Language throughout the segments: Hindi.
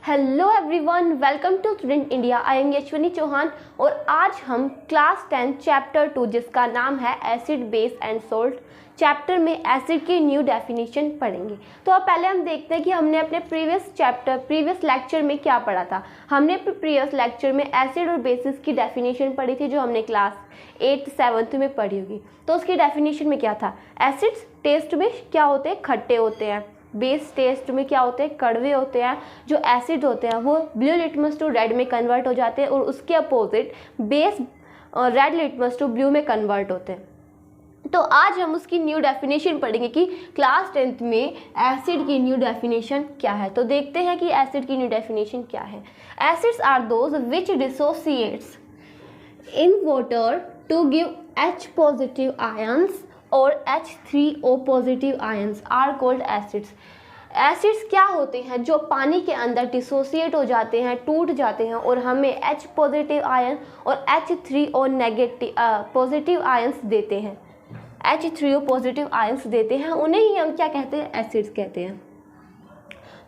Hello everyone, welcome to student India. I am Yashvani Chauhan और आज हम क्लास 10 चैप्टर 2 जिसका नाम है acid base and salt chapter में एसिड की न्यू डेफिनेशन पढ़ेंगे। तो अब पहले हम देखते हैं कि हमने अपने प्रीवियस लेक्चर में क्या पढ़ा था। हमने प्रीवियस लेक्चर में एसिड और बेसिस की डेफिनेशन पढ़ी थी जो हमने क्लास 8 7 में पढ़ी होगी। तो उसकी डेफिनेशन में क्या था, एसिड्स टेस्ट में क्या होते हैं, खट्टे होते हैं। बेस टेस्ट में क्या होते हैं, कड़वे होते हैं। जो एसिड होते हैं वो ब्लू लिटमस टू रेड में कन्वर्ट हो जाते हैं और उसके opposite base red litmus to blue में कन्वर्ट होते हैं। तो आज हम उसकी न्यू डेफिनेशन पढ़ेंगे कि क्लास 10th में एसिड की न्यू डेफिनेशन क्या है। तो देखते हैं कि एसिड की न्यू डेफिनेशन क्या है। Acids are those which dissociates in water to give H positive ions और H3O positive ions are called acids. Acids क्या होते हैं, जो पानी के अंदर डिसोसिएट हो जाते हैं, टूट जाते हैं और हमें H पॉजिटिव आयन और H3O नेगेटिव पॉजिटिव आयंस देते हैं। H3O पॉजिटिव आयंस देते हैं, उन्हें ही हम क्या कहते हैं, एसिड्स कहते हैं।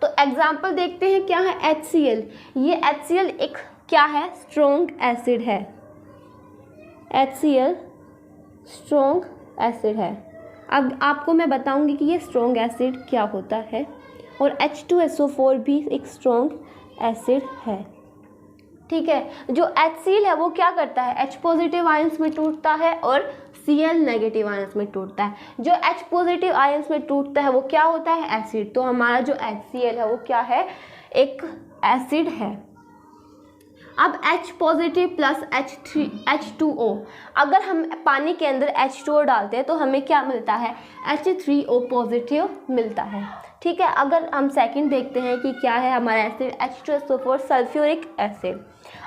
तो एग्जाम्पल देखते हैं, क्या है HCl। ये HCl एक क्या है, स्ट्रॉन्ग एसिड है। HCl स्ट्रॉन्ग एसिड है। अब आपको मैं बताऊंगी कि ये स्ट्रॉन्ग एसिड क्या होता है। और H2SO4 भी एक स्ट्रॉन्ग एसिड है। ठीक है, जो HCl है वो क्या करता है, H पॉजिटिव आयंस में टूटता है और Cl नेगेटिव आयंस में टूटता है। जो H पॉजिटिव आयंस में टूटता है वो क्या होता है, एसिड। तो हमारा जो HCl है वो क्या है, एक एसिड है। अब H पॉजिटिव प्लस H2O, अगर हम पानी के अंदर H2O डालते हैं तो हमें क्या मिलता है, H3O पॉजिटिव मिलता है। ठीक है, अगर हम सेकंड देखते हैं कि क्या है हमारा एसिड, H2SO4 सल्फ्यूरिक एसिड।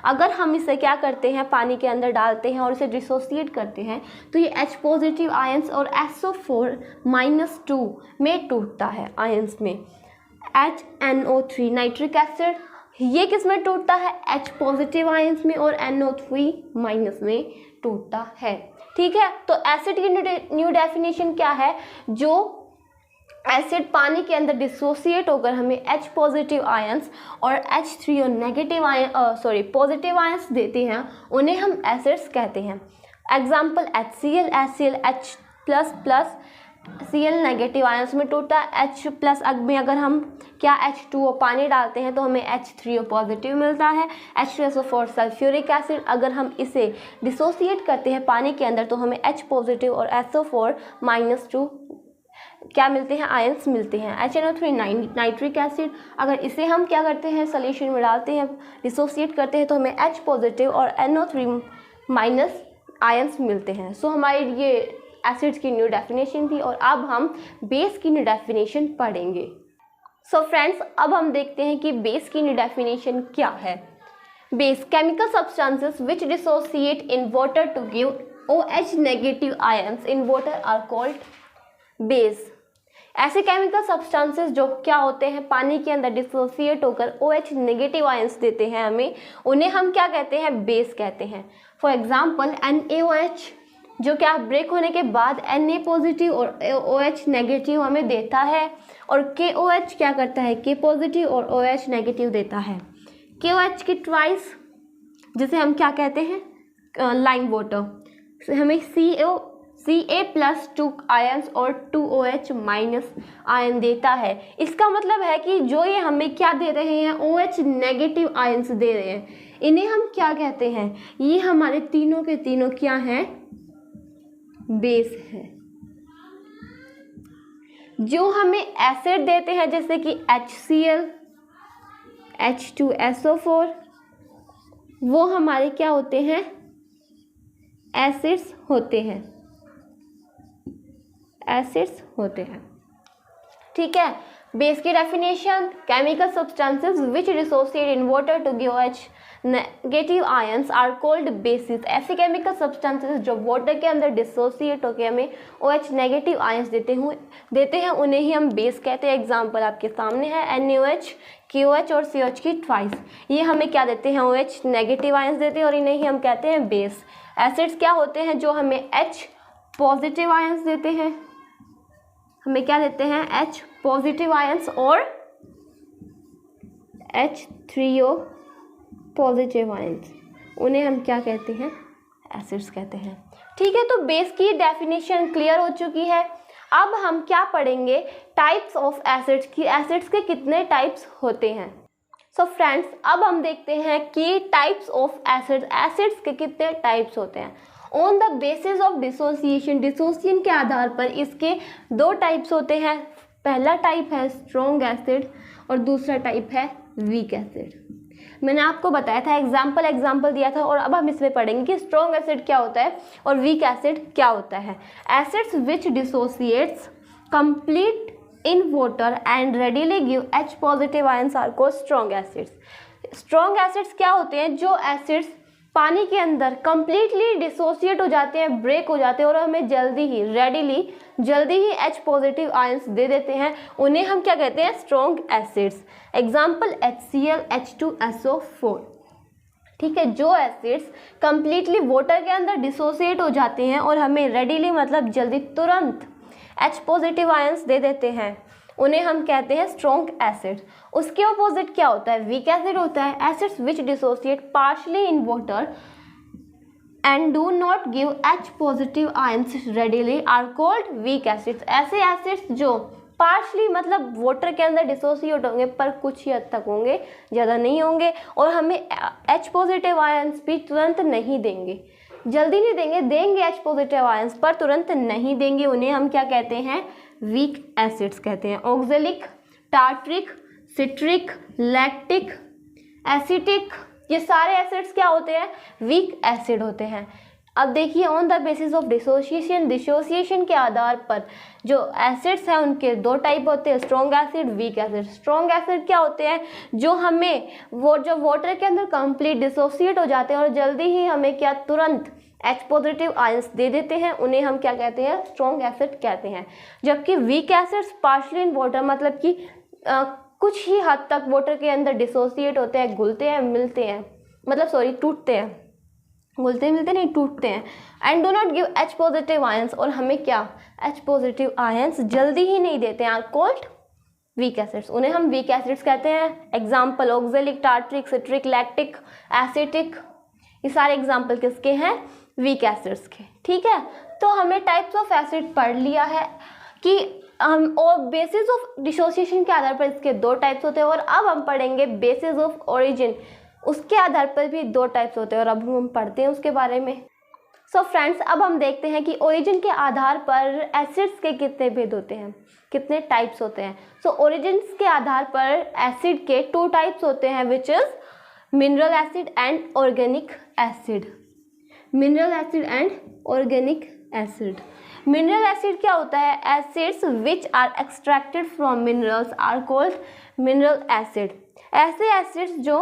अगर हम इसे क्या करते हैं, पानी के अंदर डालते हैं और इसे डिसोसिएट करते हैं तो ये H पॉजिटिव आयंस और SO4-2 में टूटता है आयंस में। HNO3 नाइट्रिक एसिड, ये किस में टूटता है, H पॉजिटिव आयंस में और NO3 माइनस में टूटता है। ठीक है, तो एसिड की न्यू डेफिनेशन क्या है, जो एसिड पानी के अंदर डिसोसिएट होकर हमें H पॉजिटिव आयंस और H3O नेगेटिव पॉजिटिव आयंस देते हैं, उन्हें हम एसिड्स कहते हैं। Example HCl H plus plus Cl negative ions में टूटता है। H प्लस में अगर हम क्या H2O पानी डालते हैं तो हमें H3O पॉजिटिव मिलता है। H2SO4 सल्फ्यूरिक एसिड, अगर हम इसे डिसोसिएट करते हैं पानी के अंदर तो हमें H पॉजिटिव और SO4-2 क्या मिलते हैं, आयंस मिलते हैं। HNO3 नाइट्रिक एसिड, अगर इसे हम क्या करते हैं, सोल्यूशन में डालते हैं, डिसोसिएट करते हैं तो हमें H पॉजिटिव और NO3- आयंस मिलते हैं। सो हमारी ये एसिड्स की न्यू डेफिनेशन थी और अब हम बेस की न्यू डेफिनेशन पढ़ेंगे। सो फ्रेंड्स, अब हम देखते हैं कि बेस की न्यू डेफिनेशन क्या है। Base, chemical substances which dissociate in water to give OH negative ions in water are called base. ऐसे केमिकल सब्सटेंसेस जो क्या होते हैं, पानी के अंदर डिसोसिएट होकर OH नेगेटिव आयंस देते हैं हमें, उन्हें हम क्या कहते हैं, बेस कहते हैं। फॉर एग्जाम्पल NaOH, जो क्या ब्रेक होने के बाद Na पॉजिटिव और OH नेगेटिव हमें देता है, और KOH क्या करता है, K पॉजिटिव और OH नेगेटिव देता है। KOH की ट्वाइस, जिसे हम क्या कहते हैं, लाइम वाटर, हमें Ca+2 आयंस और 2OH- आयन देता है। इसका मतलब है कि जो ये हमें क्या दे रहे हैं, OH नेगेटिव आयंस दे रहे हैं, इन्हें हम क्या कहते हैं, ये हमारे तीनों के तीनों क्या हैं, बेस है। जो हमें एसिड देते हैं जैसे कि HCl H2SO4, वो हमारे क्या होते हैं, एसिड्स होते हैं, एसिड्स होते हैं। ठीक है, बेस की definition, chemical substances which dissociate in water to give OH negative ions are called bases. ऐसे केमिकल सब्सटेंसेस जो वाटर के अंदर डिसोसिएट होकर हमें OH नेगेटिव आयंस देते हैं, उन्हें ही हम बेस कहते हैं। एग्जाम्पल आपके सामने है NaOH, KOH और COH की ट्वाइस, ये हमें क्या देते हैं, OH नेगेटिव आयंस देते हैं और इन्हें ही हम कहते हैं बेस। एसिड्स क्या होते हैं, जो हमें H पॉजिटिव आयंस देते हैं, हमें क्या देते हैं, H पॉजिटिव आयंस और H3O पॉजिटिव आयंस, उन्हें हम क्या कहते हैं, एसिड्स कहते हैं। ठीक है, तो बेस की डेफिनेशन क्लियर हो चुकी है। अब हम क्या पढ़ेंगे, टाइप्स ऑफ एसिड्स की, एसिड्स के कितने टाइप्स होते हैं। सो फ्रेंड्स, अब हम देखते हैं कि टाइप्स ऑफ एसिड्स, एसिड्स के कितने टाइप्स होते हैं। On the basis of dissociation, dissociation के आधार पर इसके दो टाइप्स होते हैं। पहला टाइप है स्ट्रॉन्ग एसिड और दूसरा टाइप है वीक एसिड। मैंने आपको बताया था, एग्जाम्पल दिया था, और अब हम इसमें पढ़ेंगे कि स्ट्रॉन्ग एसिड क्या होता है और वीक एसिड क्या होता है। Acids which dissociates complete in water and readily give H positive ions are called strong acids. Strong acids क्या होते हैं, जो एसिड्स पानी के अंदर completely डिसोसिएट हो जाते हैं, ब्रेक हो जाते हैं और हमें जल्दी ही H पॉजिटिव आयंस दे देते हैं, उन्हें हम क्या कहते हैं, strong acids. Example HCl, H2SO4। ठीक है, जो एसिड्स कंप्लीटली वाटर के अंदर डिसोसिएट हो जाते हैं और हमें रेडिली मतलब जल्दी तुरंत H पॉजिटिव आयंस दे देते हैं, उन्हें हम कहते हैं स्ट्रॉन्ग एसिड। उसके अपोजिट क्या होता है, वीक एसिड होता है। Acids which dissociate partially in water and do not give H positive ions readily are called weak acids. ऐसे एसिड्स जो पार्शली मतलब वाटर के अंदर डिसोसिएट होंगे पर कुछ ही हद तक होंगे, ज़्यादा नहीं होंगे, और हमें H पॉजिटिव आयंस भी तुरंत नहीं देंगे, जल्दी नहीं देंगे, देंगे H पॉजिटिव आयंस पर तुरंत नहीं देंगे, उन्हें हम क्या कहते हैं, वीक एसिड्स कहते हैं। Oxalic, tartaric, citric, lactic, acetic, ये सारे एसिड्स क्या होते हैं, वीक एसिड होते हैं। अब देखिए, on the basis of dissociation के आधार पर जो एसिड्स हैं उनके दो टाइप होते हैं, strong acid, weak acid. Strong acid क्या होते हैं, जो हमें जो वाटर के अंदर कंप्लीट डिसोसिएट हो जाते हैं और जल्दी ही हमें क्या तुरंत H पॉजिटिव आयंस दे देते हैं, उन्हें हम क्या कहते हैं, स्ट्रॉन्ग एसिड कहते हैं। जबकि weak acids partially in water मतलब कि कुछ ही हद तक वाटर के अंदर डिसोसिएट होते हैं, घुलते हैं, मिलते हैं, मतलब सॉरी टूटते हैं, घुलते मिलते नहीं, टूटते हैं, and do not give H positive ions, और हमें क्या H पॉजिटिव आयंस जल्दी ही नहीं देते हैं, आर कॉल्ड वीक एसिड्स, उन्हें हम वीक एसिड्स कहते हैं। Example oxalic, tartaric, citric, lactic, acetic, ये सारे एग्जाम्पल किसके हैं, वीक एसिड्स के। ठीक है, तो हमने टाइप्स ऑफ एसिड पढ़ लिया है कि और बेसिस ऑफ डिसोसिएशन के आधार पर इसके दो टाइप्स होते हैं, और अब हम पढ़ेंगे बेसिस ऑफ ओरिजिन, उसके आधार पर भी दो टाइप्स होते हैं, और अब हम पढ़ते हैं उसके बारे में। सो फ्रेंड्स, अब हम देखते हैं कि ओरिजिन के आधार पर एसिड्स के कितने भेद होते हैं, कितने टाइप्स होते हैं। सो ओरिजिन के आधार पर एसिड के टू टाइप्स होते हैं, which is mineral acid and organic acid. Mineral acid and organic acid. Mineral acid क्या होता है, acids which are extracted from minerals are called mineral acid. ऐसे एसिड्स जो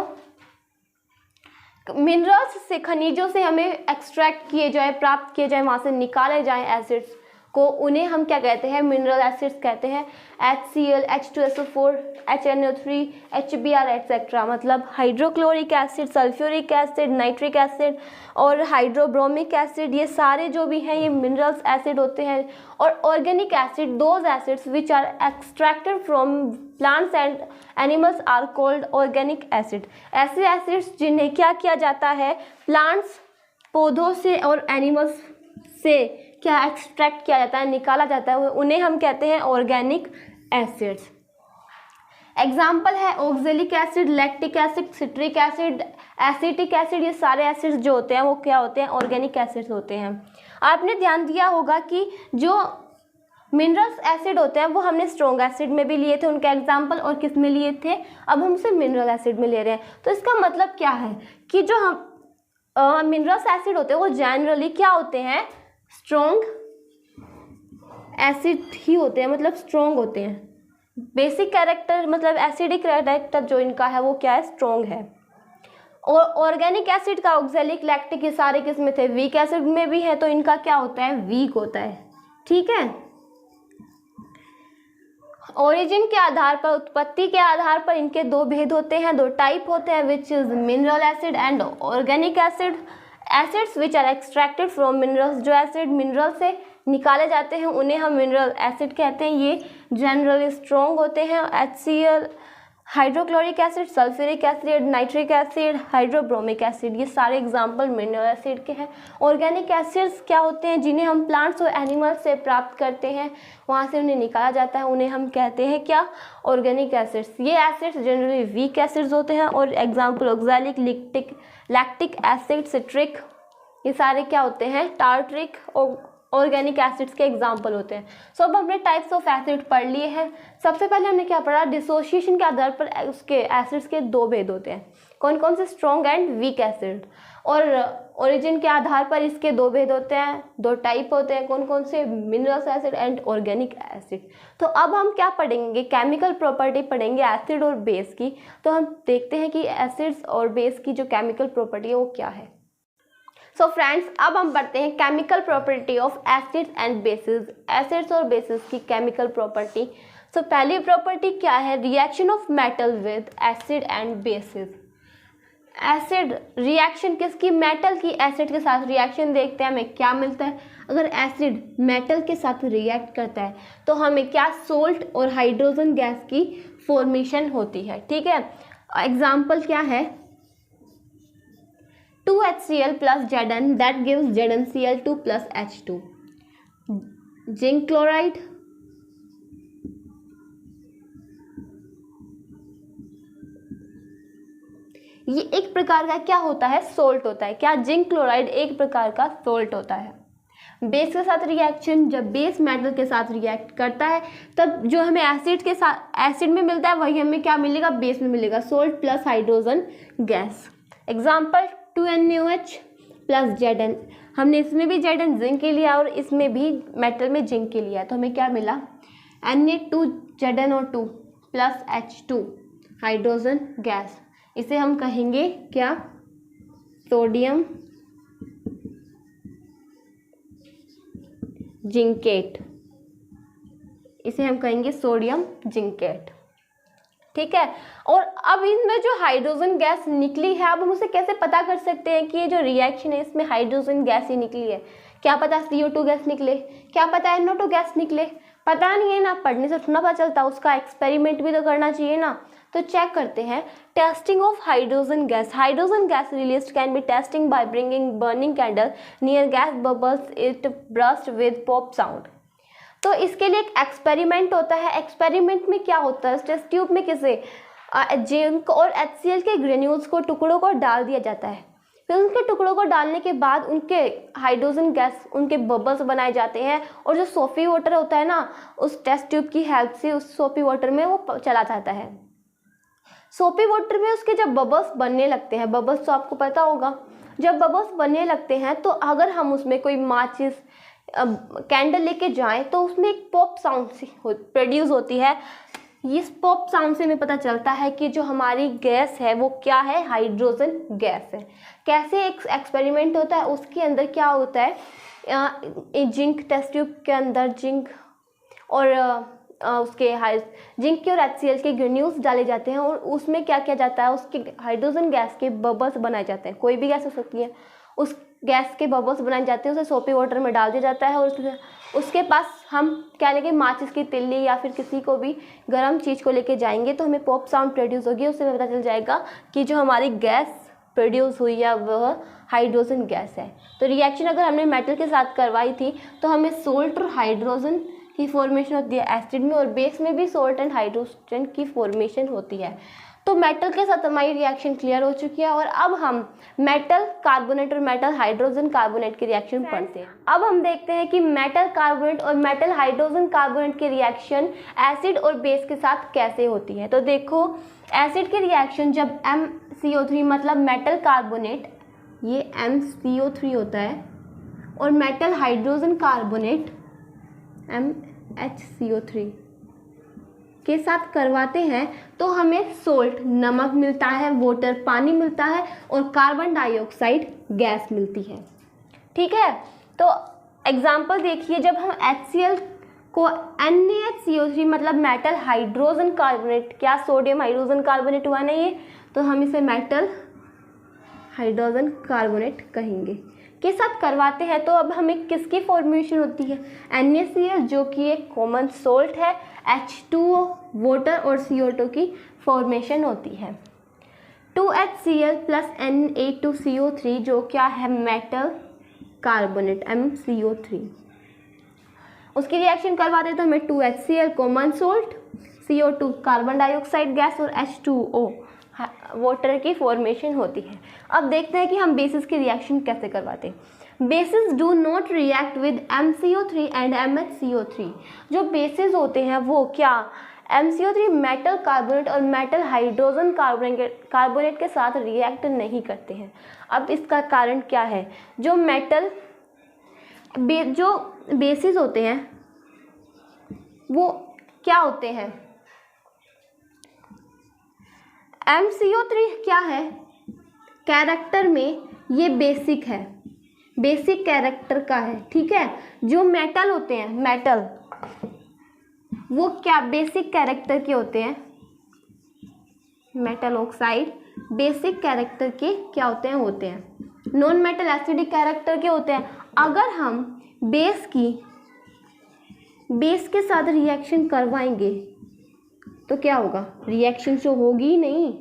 मिनरल्स से, खनिजों से हमें एक्सट्रैक्ट किए जाए, प्राप्त किए जाए, वहाँ से निकाले जाएं एसिड्स को, उन्हें हम क्या कहते हैं, मिनरल एसिड्स कहते हैं। HCl, H2SO4, HNO3, HBr etcetera, मतलब hydrochloric acid, sulphuric acid, nitric acid और हाइड्रोब्रोमिक एसिड, ये सारे जो भी हैं ये मिनरल्स एसिड होते हैं। और organic acid, those acids which are extracted from plants and animals are called organic acid. ऐसे एसिड्स जिन्हें क्या किया जाता है, प्लांट्स, पौधों से और एनिमल्स से क्या एक्सट्रैक्ट किया जाता है, निकाला जाता है, उन्हें हम कहते हैं ऑर्गेनिक एसिड्स। एग्जाम्पल है oxalic acid, lactic acid, citric acid, acetic acid, ये सारे एसिड्स जो होते हैं वो क्या होते हैं, ऑर्गेनिक एसिड्स होते हैं। आपने ध्यान दिया होगा कि जो मिनरल्स एसिड होते हैं वो हमने स्ट्रॉन्ग एसिड में भी लिए थे, उनके एग्जाम्पल, और किस में लिए थे, अब हम उसे मिनरल एसिड में ले रहे हैं। तो इसका मतलब क्या है कि जो हम मिनरल्स एसिड होते हैं वो जनरली क्या होते हैं, स्ट्रॉन्ग एसिड ही होते हैं, मतलब स्ट्रॉन्ग होते हैं। बेसिक कैरेक्टर मतलब एसिडिक कैरेक्टर जो इनका है वो क्या है, स्ट्रॉन्ग है। और ऑर्गेनिक एसिड का ऑक्जेलिक, लैक्टिक, ये सारे किस में थे, वीक एसिड में भी है, तो इनका क्या होता है, वीक होता है। ठीक है, ओरिजिन के आधार पर, उत्पत्ति के आधार पर इनके दो भेद होते हैं, दो टाइप होते हैं, which is mineral acid and organic acid. Acids which are extracted from minerals, जो एसिड मिनरल से निकाले जाते हैं उन्हें हम मिनरल एसिड कहते हैं, ये जनरली स्ट्रॉन्ग होते हैं। HCl, hydrochloric acid, sulphuric acid, nitric acid, hydrobromic acid, ये सारे एग्जाम्पल मिनरल एसिड के हैं। ऑर्गेनिक एसिड्स क्या होते हैं? जिन्हें हम प्लांट्स और एनिमल्स से प्राप्त करते हैं, वहाँ से उन्हें निकाला जाता है, उन्हें हम कहते हैं क्या? Organic acids. ये एसिड्स जनरली वीक एसिड्स होते हैं और example oxalic, lactic acid, citric, ये सारे क्या होते हैं? टार्ट्रिक और ऑर्गेनिक एसिड्स के एग्जाम्पल होते हैं। सो अब हमने टाइप्स ऑफ एसिड पढ़ लिए हैं। सबसे पहले हमने क्या पढ़ा? डिसोसिएशन के आधार पर उसके एसिड्स के दो भेद होते हैं। कौन कौन से? Strong and weak acid. और ओरिजिन के आधार पर इसके दो भेद होते हैं, दो टाइप होते हैं। कौन कौन से? Minerals acid and organic acid. तो अब हम क्या पढ़ेंगे? केमिकल प्रॉपर्टी पढ़ेंगे एसिड और बेस की। तो हम देखते हैं कि एसिड्स और बेस की जो केमिकल प्रॉपर्टी है वो क्या है। सो फ्रेंड्स, अब हम पढ़ते हैं chemical property of acids and bases. Acids और बेसिस की केमिकल प्रॉपर्टी। सो पहली प्रॉपर्टी क्या है? Reaction of metal with acid and bases. Acid reaction किसकी? मेटल की एसिड के साथ रिएक्शन। देखते हैं हमें क्या मिलता है। अगर एसिड मेटल के साथ रिएक्ट करता है तो हमें क्या? सोल्ट और हाइड्रोजन गैस की फॉर्मेशन होती है। ठीक है, एग्जाम्पल क्या है? 2HCl plus Zn, that gives ZnCl2 plus H2. Zinc chloride, ये एक प्रकार का क्या होता है? सोल्ट होता है। क्या? जिंक क्लोराइड एक प्रकार का सोल्ट होता है। बेस के साथ रिएक्शन, जब बेस मेटल के साथ रिएक्ट करता है तब जो हमें एसिड के साथ एसिड में मिलता है वही हमें क्या मिलेगा? बेस में मिलेगा, salt plus hydrogen gas. Example 2NaOH plus Zn। हमने इसमें भी Zn जिंक के लिया और इसमें भी मेटल में जिंक के लिया, तो हमें क्या मिला? Na2ZnO2 plus H2 hydrogen gas. इसे हम कहेंगे क्या? Sodium zincate. इसे हम कहेंगे सोडियम जिंकेट। ठीक है, और अब इनमें जो हाइड्रोजन गैस निकली है, अब हम उसे कैसे पता कर सकते हैं कि ये जो रिएक्शन है इसमें हाइड्रोजन गैस ही निकली है? क्या पता CO2 गैस निकले, क्या पता NO2 गैस निकले? पता नहीं है ना, पढ़ने से थोड़ा पता चलता, उसका एक्सपेरिमेंट भी तो करना चाहिए ना। तो चेक करते हैं। Testing of hydrogen gas. Hydrogen gas release can be testing by bringing burning candle near gas bubbles, it burst with pop sound. तो इसके लिए एक एक्सपेरिमेंट होता है। एक्सपेरिमेंट में क्या होता है? टेस्ट ट्यूब में किसे? जिंक और HCl के ग्रेन्यूल्स को, टुकड़ों को डाल दिया जाता है। फिर उनके टुकड़ों को डालने के बाद उनके हाइड्रोजन गैस, उनके बबल्स बनाए जाते हैं और जो सोपी वाटर होता है ना, उस टेस्ट ट्यूब की हेल्प से उस सोपी वाटर में वो चला जाता है। सोपी वाटर में उसके जब बबल्स बनने लगते हैं, बबल्स तो आपको पता होगा, जब बबल्स बनने लगते हैं तो अगर हम उसमें कोई माचिस कैंडल लेके जाएं तो उसमें एक पॉप साउंड प्रोड्यूस होती है। इस पॉप साउंड से हमें पता चलता है कि जो हमारी गैस है वो क्या है? हाइड्रोजन गैस है। कैसे एक एक्सपेरिमेंट होता है? उसके अंदर क्या होता है? जिंक टेस्ट ट्यूब के अंदर जिंक और जिंक के और HCl के ग्रेन्यूल्स डाले जाते हैं और उसमें क्या किया जाता है? उसके हाइड्रोजन गैस के बबल्स बनाए जाते हैं। कोई भी गैस हो सकती है, उस गैस के बबल्स बनाए जाते हैं, उसे सोपी वाटर में डाल दिया जाता है और उसके पास हम क्या लेंगे? माचिस की तिल्ली या फिर किसी को भी गर्म चीज़ को लेके जाएंगे तो हमें पॉप साउंड प्रोड्यूस होगी। उससे पता चल जाएगा कि जो हमारी गैस प्रोड्यूस हुई है वह हाइड्रोजन गैस है। तो रिएक्शन अगर हमने मेटल के साथ करवाई थी तो हमें सोल्ट और हाइड्रोजन की फॉर्मेशन होती है एसिड में, और बेस में भी सोल्ट एंड हाइड्रोजन की फॉर्मेशन होती है। तो मेटल के साथ हमारी रिएक्शन क्लियर हो चुकी है और अब हम मेटल कार्बोनेट और मेटल हाइड्रोजन कार्बोनेट की रिएक्शन पढ़ते हैं। अब हम देखते हैं कि मेटल कार्बोनेट और मेटल हाइड्रोजन कार्बोनेट की रिएक्शन एसिड और बेस के साथ कैसे होती है। तो देखो, एसिड की रिएक्शन जब MCO3 मतलब मेटल कार्बोनेट, ये MCO3 होता है, और मेटल हाइड्रोजन कार्बोनेट MHCO3 के साथ करवाते हैं तो हमें सोल्ट नमक मिलता है, वाटर पानी मिलता है और कार्बन डाइऑक्साइड गैस मिलती है। ठीक है, तो एग्जाम्पल देखिए, जब हम HCl को NaHCO3 मतलब मेटल हाइड्रोजन कार्बोनेट, क्या सोडियम हाइड्रोजन कार्बोनेट हुआ ना ये, तो हम इसे मेटल हाइड्रोजन कार्बोनेट कहेंगे, के साथ करवाते हैं तो अब हमें किसकी फॉर्मेशन होती है? NaCl जो कि एक कॉमन सोल्ट है, H2O वाटर और CO2 की फॉर्मेशन होती है। 2HCl प्लस Na2CO3 जो क्या है, मेटल कार्बोनेट MCO3, उसकी रिएक्शन करवाते तो हमें 2HCl common salt, CO2 carbon dioxide gas और H2O वाटर की फॉर्मेशन होती है। अब देखते हैं कि हम बेसिस की रिएक्शन कैसे करवाते हैं। Basis do not react with MCO3 and MHCO3। जो बेसिस होते हैं वो क्या, MCO3 मेटल कार्बोनेट और मेटल हाइड्रोजन कार्बोनेट के साथ रिएक्ट नहीं करते हैं। अब इसका कारण क्या है, जो जो बेसिस होते हैं वो क्या होते हैं, MCO3 क्या है, कैरेक्टर में ये बेसिक है, बेसिक कैरेक्टर का है, ठीक है। जो मेटल होते हैं, मेटल वो क्या बेसिक कैरेक्टर के होते हैं, मेटल ऑक्साइड बेसिक कैरेक्टर के क्या होते हैं नॉन मेटल एसिडिक कैरेक्टर के होते हैं। अगर हम बेस के साथ रिएक्शन करवाएंगे तो क्या होगा, रिएक्शन तो होगी ही नहीं।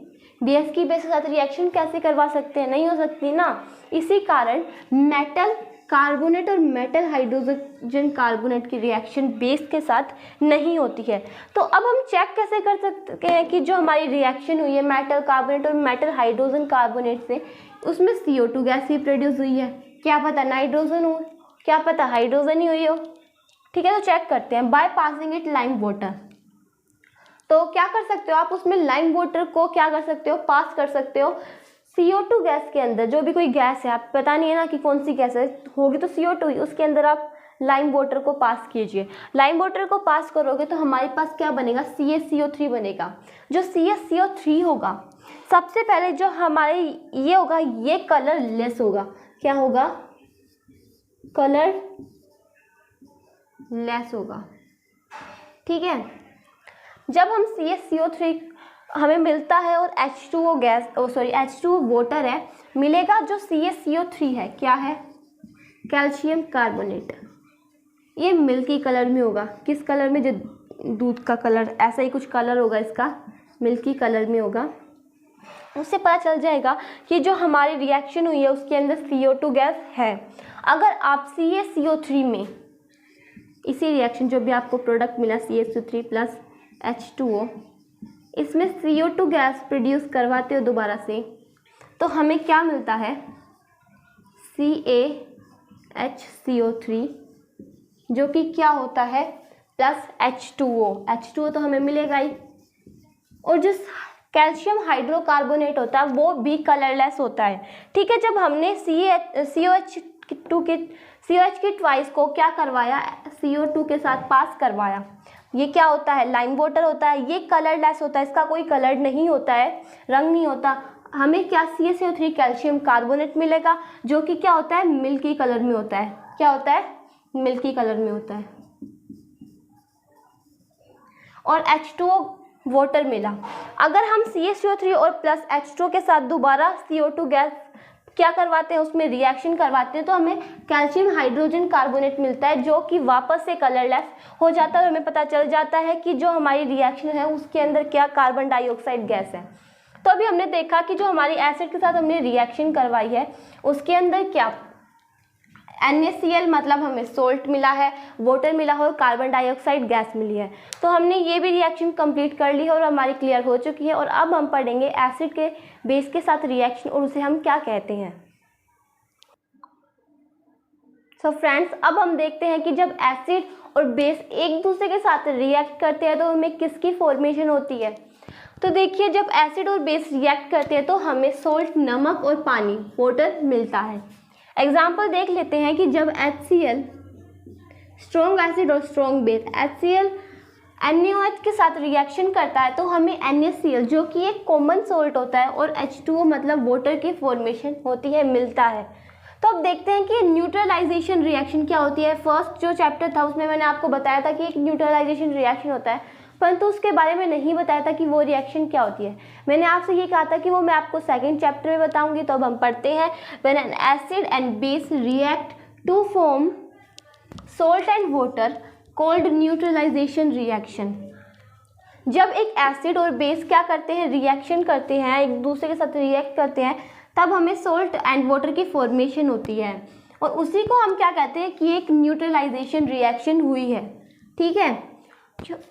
बेस की बेस के साथ रिएक्शन कैसे करवा सकते हैं, नहीं हो सकती ना। इसी कारण मेटल कार्बोनेट और मेटल हाइड्रोजन कार्बोनेट की रिएक्शन बेस के साथ नहीं होती है। तो अब हम चेक कैसे कर सकते हैं कि जो हमारी रिएक्शन हुई है मेटल कार्बोनेट और मेटल हाइड्रोजन कार्बोनेट से, उसमें CO2 गैस ही प्रोड्यूस हुई है, क्या पता नाइट्रोजन हो, क्या पता हाइड्रोजन ही हुई हो, ठीक है। तो चेक करते हैं by passing it lime water. तो क्या कर सकते हो आप, उसमें लाइम वाटर को क्या कर सकते हो, पास कर सकते हो CO2 गैस के अंदर। जो भी कोई गैस है, आप पता नहीं है ना कि कौन सी गैस है, होगी तो CO2 ही, उसके अंदर आप लाइम वाटर को पास कीजिए। लाइम वाटर को पास करोगे तो हमारे पास क्या बनेगा, CaCO3 बनेगा। जो CaCO3 होगा, सबसे पहले जो हमारे ये होगा, ये कलर लेस होगा, क्या होगा, कलर लेस होगा, ठीक है। जब हम CaCO3 हमें मिलता है और H2O गैस H2O वाटर है मिलेगा, जो CaCO3 है क्या है, कैल्शियम कार्बोनेट, ये मिल्की कलर में होगा। किस कलर में, जो दूध का कलर, ऐसा ही कुछ कलर होगा इसका, मिल्की कलर में होगा। उससे पता चल जाएगा कि जो हमारी रिएक्शन हुई है उसके अंदर CO2 गैस है। अगर आप CaCO3 में इसी रिएक्शन जो भी आपको प्रोडक्ट मिला CaCO3 प्लस H2O, इसमें CO2 गैस प्रोड्यूस करवाते हो दोबारा से, तो हमें क्या मिलता है, CaHCO3, जो कि क्या होता है प्लस H2O तो हमें मिलेगा ही। और जो कैल्शियम हाइड्रोकार्बोनेट होता है वो भी कलरलेस होता है, ठीक है। जब हमने COH की ट्वाइस को क्या करवाया, CO2 के साथ पास करवाया, ये क्या होता है, लाइम वाटर होता है, ये कलरलेस होता है, इसका कोई कलर नहीं होता है, रंग नहीं होता। हमें क्या CaCO3 कैल्शियम कार्बोनेट मिलेगा, जो कि क्या होता है, मिल्की कलर में होता है, क्या होता है, मिल्की कलर में होता है। और H2O वाटर मिला। अगर हम CaCO3 और प्लस H2O के साथ दोबारा CO2 गैस क्या करवाते हैं, उसमें रिएक्शन करवाते हैं, तो हमें कैल्शियम हाइड्रोजन कार्बोनेट मिलता है, जो कि वापस से कलरलेस हो जाता है। और हमें पता चल जाता है कि जो हमारी रिएक्शन है उसके अंदर क्या कार्बन डाइऑक्साइड गैस है। तो अभी हमने देखा कि जो हमारी एसिड के साथ हमने रिएक्शन करवाई है उसके अंदर क्या, NaCl मतलब हमें सोल्ट मिला है, वाटर मिला है और कार्बन डाइऑक्साइड गैस मिली है। तो हमने ये भी रिएक्शन कंप्लीट कर ली है और हमारी क्लियर हो चुकी है। और अब हम पढ़ेंगे एसिड के बेस के साथ रिएक्शन और उसे हम क्या कहते हैं। सो फ्रेंड्स, अब हम देखते हैं कि जब एसिड और बेस एक दूसरे के साथ रिएक्ट करते हैं तो हमें किसकी फॉर्मेशन होती है। तो देखिए, जब एसिड और बेस रिएक्ट करते हैं तो हमें सोल्ट, नमक और पानी, वाटर मिलता है। एग्जाम्पल देख लेते हैं कि जब HCl स्ट्रॉन्ग एसिड और स्ट्रॉन्ग बेस HCl NaOH के साथ रिएक्शन करता है तो हमें NaCl जो कि एक कॉमन सोल्ट होता है और H2O मतलब वाटर की फॉर्मेशन होती है, मिलता है। तो अब देखते हैं कि न्यूट्रलाइजेशन रिएक्शन क्या होती है। फर्स्ट जो चैप्टर था उसमें मैंने आपको बताया था कि एक न्यूट्रलाइजेशन रिएक्शन होता है, परंतु उसके बारे में नहीं बताया था कि वो रिएक्शन क्या होती है। मैंने आपसे ये कहा था कि वो मैं आपको सेकंड चैप्टर में बताऊंगी। तो अब हम पढ़ते हैं, when an acid and base react to form salt and water called neutralisation reaction. जब एक एसिड और बेस क्या करते हैं, रिएक्शन करते हैं, एक दूसरे के साथ रिएक्ट करते हैं, तब हमें सॉल्ट एंड वाटर की फॉर्मेशन होती है और उसी को हम क्या कहते हैं कि एक न्यूट्रलाइजेशन रिएक्शन हुई है। ठीक है,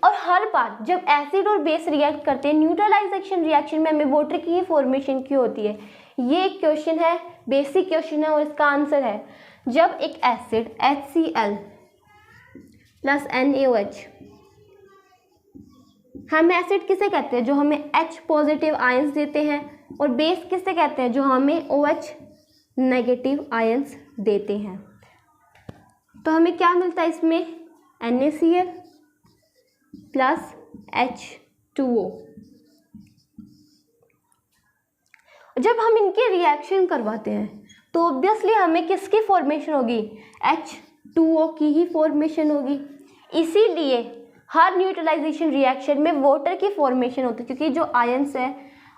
और हर बार जब एसिड और बेस रिएक्ट करते हैं न्यूट्रलाइजेशन रिएक्शन में हमें वाटर की ही फॉर्मेशन क्यों होती है, ये एक क्वेश्चन है, बेसिक क्वेश्चन है और इसका आंसर है जब एक एसिड HCl प्लस NaOH, हम एसिड किसे कहते हैं जो हमें H पॉजिटिव आयंस देते हैं और बेस किसे कहते हैं जो हमें OH नेगेटिव आयंस देते हैं। तो हमें क्या मिलता है इसमें, NaCl प्लस H2O। जब हम इनके रिएक्शन करवाते हैं तो ऑब्वियसली हमें किसकी फॉर्मेशन होगी, H2O की ही फॉर्मेशन होगी। इसीलिए हर न्यूट्रलाइजेशन रिएक्शन में वाटर की फॉर्मेशन होती है क्योंकि जो आयंस है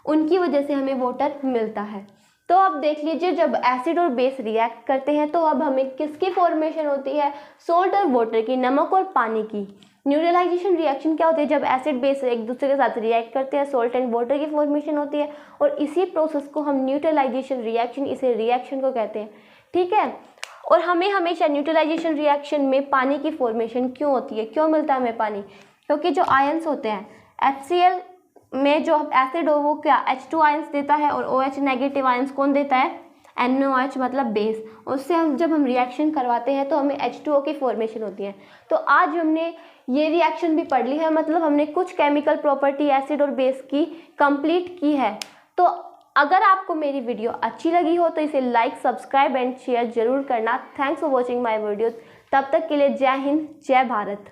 उनकी वजह से हमें वाटर मिलता है। तो अब देख लीजिए जब एसिड और बेस रिएक्ट करते हैं तो अब हमें किसकी फॉर्मेशन होती है, सॉल्ट और वाटर की, नमक और पानी की। न्यूट्रलाइजेशन रिएक्शन क्या होती है, जब एसिड बेस एक दूसरे के साथ रिएक्ट करते हैं सॉल्ट एंड वाटर की फॉर्मेशन होती है और इसी प्रोसेस को हम न्यूट्रलाइजेशन रिएक्शन, इसे रिएक्शन को कहते हैं। ठीक है, और हमें हमेशा न्यूट्रलाइजेशन रिएक्शन में पानी की फॉर्मेशन क्यों होती है, क्यों मिलता है हमें पानी, क्योंकि जो आयंस होते हैं HCl में जो एसिड हो वो क्या H2 आयंस देता है और OH नेगेटिव आयंस कौन देता है, NaOH मतलब बेस। उससे हम जब हम रिएक्शन करवाते हैं तो हमें H2O की फॉर्मेशन होती है। तो आज हमने ये रिएक्शन भी पढ़ ली है, मतलब हमने कुछ केमिकल प्रॉपर्टी एसिड और बेस की कंप्लीट की है। तो अगर आपको मेरी वीडियो अच्छी लगी हो तो इसे लाइक, सब्सक्राइब एंड शेयर जरूर करना। Thanks for watching my video. तब तक के लिए जय हिंद, जय भारत।